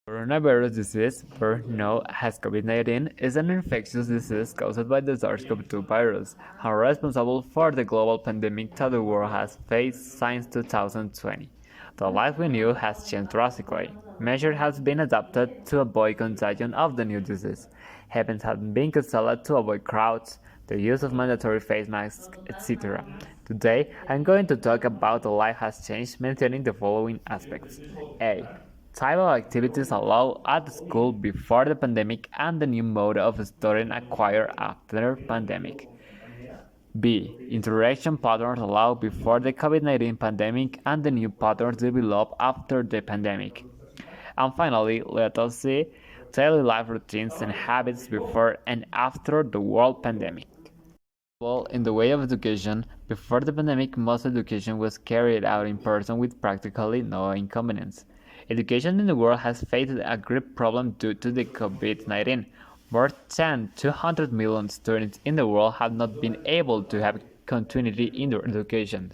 Coronavirus disease, better known as COVID-19, is an infectious disease caused by the SARS-CoV-2 virus and responsible for the global pandemic that the world has faced since 2020. The life we knew has changed drastically. Measures have been adopted to avoid contagion of the new disease. Events have been canceled to avoid crowds, the use of mandatory face masks, etc. Today, I'm going to talk about how life has changed, mentioning the following aspects. A. Type of activities allowed at school before the pandemic and the new mode of studying acquired after pandemic. B. Interaction patterns allowed before the COVID-19 pandemic and the new patterns developed after the pandemic. And finally, let us see daily life routines and habits before and after the world pandemic. Well, in the way of education, before the pandemic, most education was carried out in person with practically no inconvenience. Education in the world has faced a great problem due to the COVID-19. More than 200 million students in the world have not been able to have continuity in their education,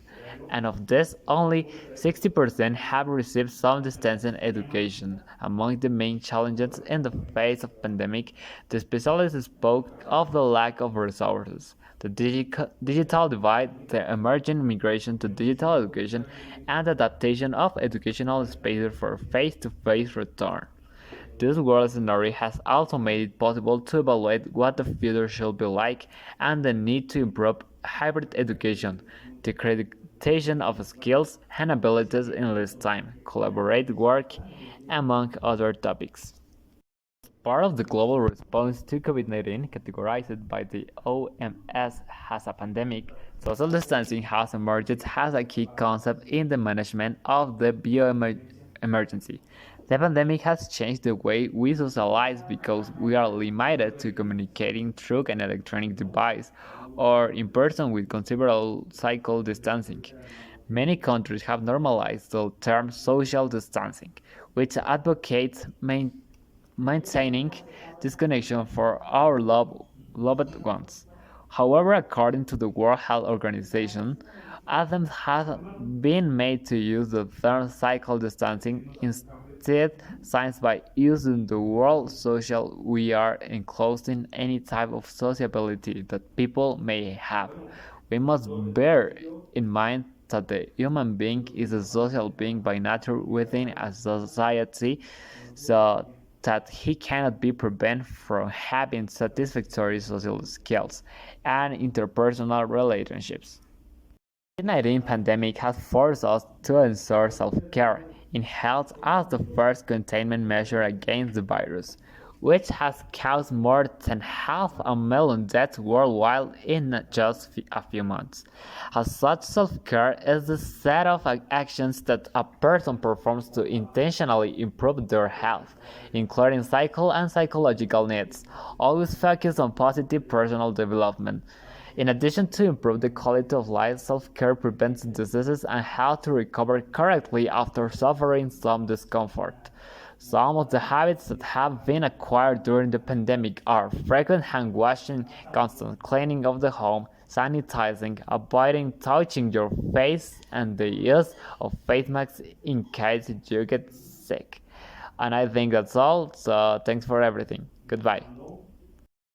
and of this, only 60% have received some distance education. Among the main challenges in the face of pandemic, the specialists spoke of the lack of resources, the digital divide, the emerging migration to digital education, and the adaptation of educational spaces for face-to-face return. This world scenario has also made it possible to evaluate what the future should be like and the need to improve hybrid education, the accreditation of skills and abilities in less time, collaborate work, among other topics. Part of the global response to COVID-19, categorized by the OMS as a pandemic, social distancing has emerged as a key concept in the management of the bioemergency. The pandemic has changed the way we socialize because we are limited to communicating through an electronic device or in person with considerable physical distancing. Many countries have normalized the term social distancing, which advocates maintaining this connection for our loved ones. However, according to the World Health Organization, attempts have been made to use the term physical distancing instead science by using the word social. We are enclosing any type of sociability that people may have. We must bear in mind that the human being is a social being by nature within a society, so that he cannot be prevented from having satisfactory social skills and interpersonal relationships. The COVID-19 pandemic has forced us to ensure self-care in health as the first containment measure against the virus, which has caused more than 500,000 deaths worldwide in just a few months. As such, self-care is the set of actions that a person performs to intentionally improve their health, including physical and psychological needs, always focused on positive personal development. In addition to improve the quality of life, self-care prevents diseases and how to recover correctly after suffering some discomfort. Some of the habits that have been acquired during the pandemic are frequent hand washing, constant cleaning of the home, sanitizing, avoiding touching your face, and the use of face masks in case you get sick. And I think that's all, so thanks for everything. Goodbye.